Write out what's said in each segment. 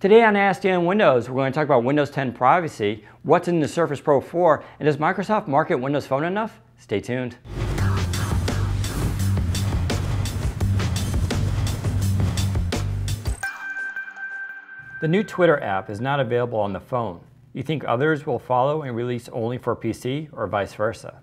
Today on Ask Windows, we're going to talk about Windows 10 privacy, what's in the Surface Pro 4, and does Microsoft market Windows Phone enough? Stay tuned. The new Twitter app is not available on the phone. You think others will follow and release only for PC or vice versa?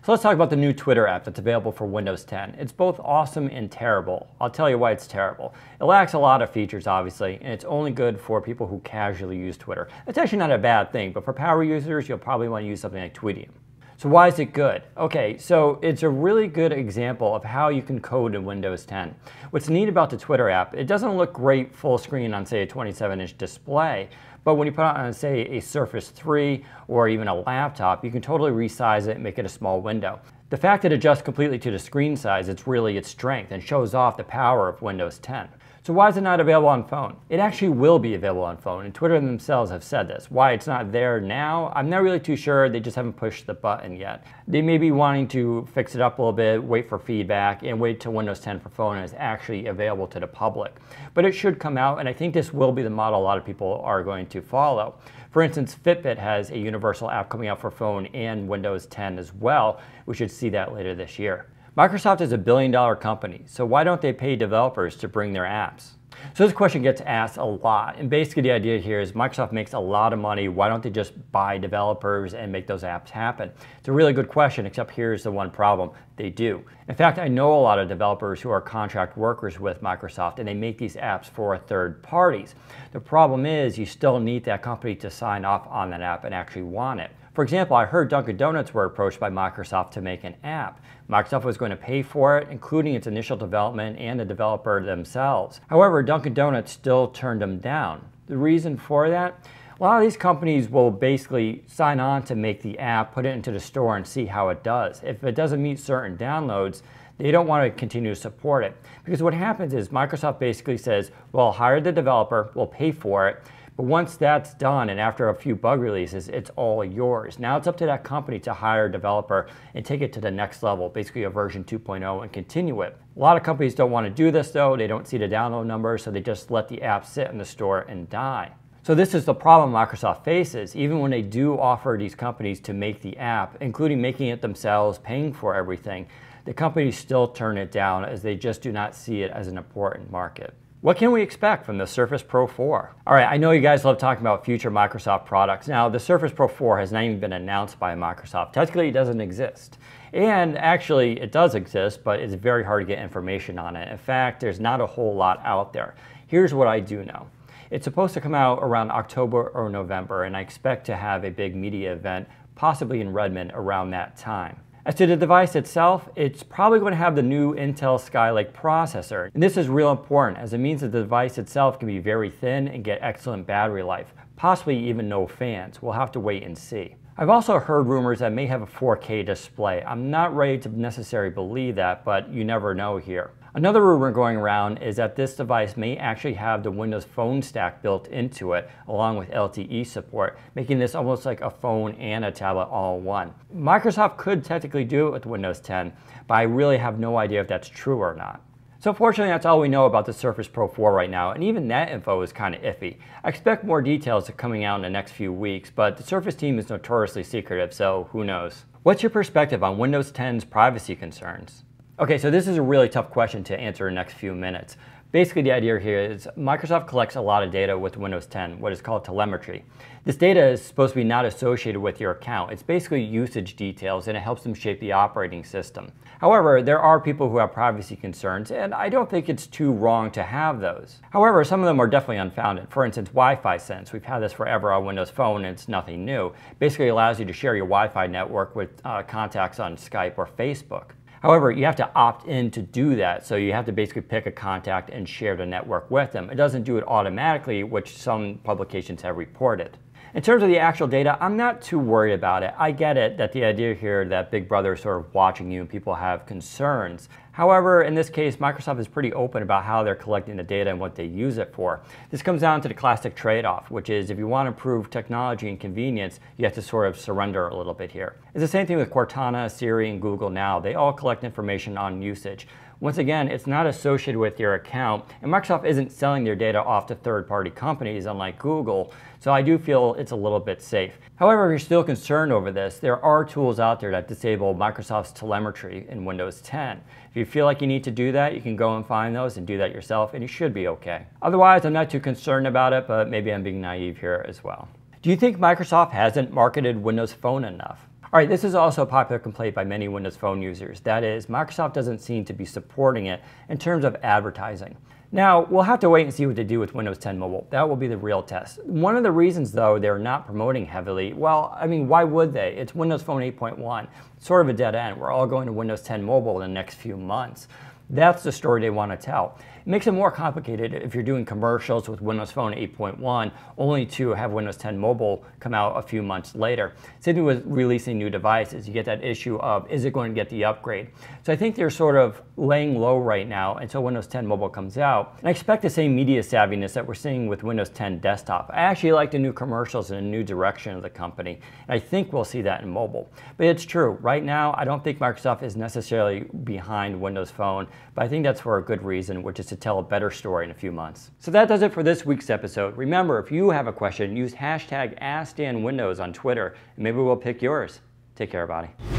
So let's talk about the new Twitter app that's available for Windows 10. It's both awesome and terrible. I'll tell you why it's terrible. It lacks a lot of features, obviously, and it's only good for people who casually use Twitter. It's actually not a bad thing, but for power users, you'll probably want to use something like Tweetium. So why is it good? Okay, so it's a really good example of how you can code in Windows 10. What's neat about the Twitter app, it doesn't look great full screen on, say, a 27-inch display, but when you put it on, say, a Surface 3 or even a laptop, you can totally resize it and make it a small window. The fact that it adjusts completely to the screen size, it's really its strength and shows off the power of Windows 10. So why is it not available on phone? It actually will be available on phone, and Twitter themselves have said this. Why it's not there now, I'm not really too sure. They just haven't pushed the button yet. They may be wanting to fix it up a little bit, wait for feedback, and wait till Windows 10 for phone is actually available to the public. But it should come out, and I think this will be the model a lot of people are going to follow. For instance, Fitbit has a universal app coming out for phone and Windows 10 as well. We should see that later this year. Microsoft is a billion-dollar company, so why don't they pay developers to bring their apps? So this question gets asked a lot, and basically the idea here is Microsoft makes a lot of money. Why don't they just buy developers and make those apps happen? It's a really good question, except here's the one problem. They do. In fact, I know a lot of developers who are contract workers with Microsoft, and they make these apps for third parties. The problem is you still need that company to sign off on that app and actually want it. For example, I heard Dunkin' Donuts were approached by Microsoft to make an app. Microsoft was going to pay for it, including its initial development and the developer themselves. However, Dunkin' Donuts still turned them down. The reason for that? A lot of these companies will basically sign on to make the app, put it into the store, and see how it does. If it doesn't meet certain downloads, they don't want to continue to support it. Because what happens is Microsoft basically says, well, hire the developer, we'll pay for it. But once that's done and after a few bug releases, it's all yours. Now it's up to that company to hire a developer and take it to the next level, basically a version 2.0, and continue it. A lot of companies don't want to do this though. They don't see the download numbers, so they just let the app sit in the store and die. So this is the problem Microsoft faces. Even when they do offer these companies to make the app, including making it themselves, paying for everything, the companies still turn it down as they just do not see it as an important market. What can we expect from the Surface Pro 4? All right, I know you guys love talking about future Microsoft products. Now, the Surface Pro 4 has not even been announced by Microsoft. Technically, it doesn't exist. And actually, it does exist, but it's very hard to get information on it. In fact, there's not a whole lot out there. Here's what I do know. It's supposed to come out around October or November, and I expect to have a big media event, possibly in Redmond, around that time. As to the device itself, it's probably going to have the new Intel Skylake processor. And this is real important as it means that the device itself can be very thin and get excellent battery life, possibly even no fans. We'll have to wait and see. I've also heard rumors that it may have a 4K display. I'm not ready to necessarily believe that, but you never know here. Another rumor going around is that this device may actually have the Windows Phone stack built into it, along with LTE support, making this almost like a phone and a tablet all in one. Microsoft could technically do it with Windows 10, but I really have no idea if that's true or not. So fortunately, that's all we know about the Surface Pro 4 right now, and even that info is kind of iffy. I expect more details coming out in the next few weeks, but the Surface team is notoriously secretive, so who knows. What's your perspective on Windows 10's privacy concerns? Okay, so this is a really tough question to answer in the next few minutes. Basically, the idea here is Microsoft collects a lot of data with Windows 10, what is called telemetry. This data is supposed to be not associated with your account. It's basically usage details, and it helps them shape the operating system. However, there are people who have privacy concerns, and I don't think it's too wrong to have those. However, some of them are definitely unfounded. For instance, Wi-Fi Sense. We've had this forever on Windows Phone, and it's nothing new. Basically allows you to share your Wi-Fi network with contacts on Skype or Facebook. However, you have to opt in to do that, so you have to basically pick a contact and share the network with them. It doesn't do it automatically, which some publications have reported. In terms of the actual data, I'm not too worried about it. I get it that the idea here that Big Brother is sort of watching you and people have concerns. However, in this case, Microsoft is pretty open about how they're collecting the data and what they use it for. This comes down to the classic trade-off, which is if you want to improve technology and convenience, you have to sort of surrender a little bit here. It's the same thing with Cortana, Siri, and Google Now. They all collect information on usage. Once again, it's not associated with your account, and Microsoft isn't selling their data off to third-party companies unlike Google, so I do feel it's a little bit safe. However, if you're still concerned over this, there are tools out there that disable Microsoft's telemetry in Windows 10. If you feel like you need to do that, you can go and find those and do that yourself, and you should be okay. Otherwise, I'm not too concerned about it, but maybe I'm being naive here as well. Do you think Microsoft hasn't marketed Windows Phone enough? All right, this is also a popular complaint by many Windows Phone users. That is, Microsoft doesn't seem to be supporting it in terms of advertising. Now, we'll have to wait and see what they do with Windows 10 Mobile. That will be the real test. One of the reasons, though, they're not promoting heavily, well, I mean, why would they? It's Windows Phone 8.1. It's sort of a dead end. We're all going to Windows 10 Mobile in the next few months. That's the story they want to tell. It makes it more complicated if you're doing commercials with Windows Phone 8.1 only to have Windows 10 Mobile come out a few months later. Same thing with releasing new devices. You get that issue of, is it going to get the upgrade? So I think they're sort of laying low right now until Windows 10 Mobile comes out. And I expect the same media savviness that we're seeing with Windows 10 Desktop. I actually like the new commercials and a new direction of the company. And I think we'll see that in mobile. But it's true. Right now, I don't think Microsoft is necessarily behind Windows Phone, but I think that's for a good reason, which is to tell a better story in a few months. So that does it for this week's episode. Remember, if you have a question, use hashtag askdanwindows on Twitter, and maybe we'll pick yours. Take care, everybody.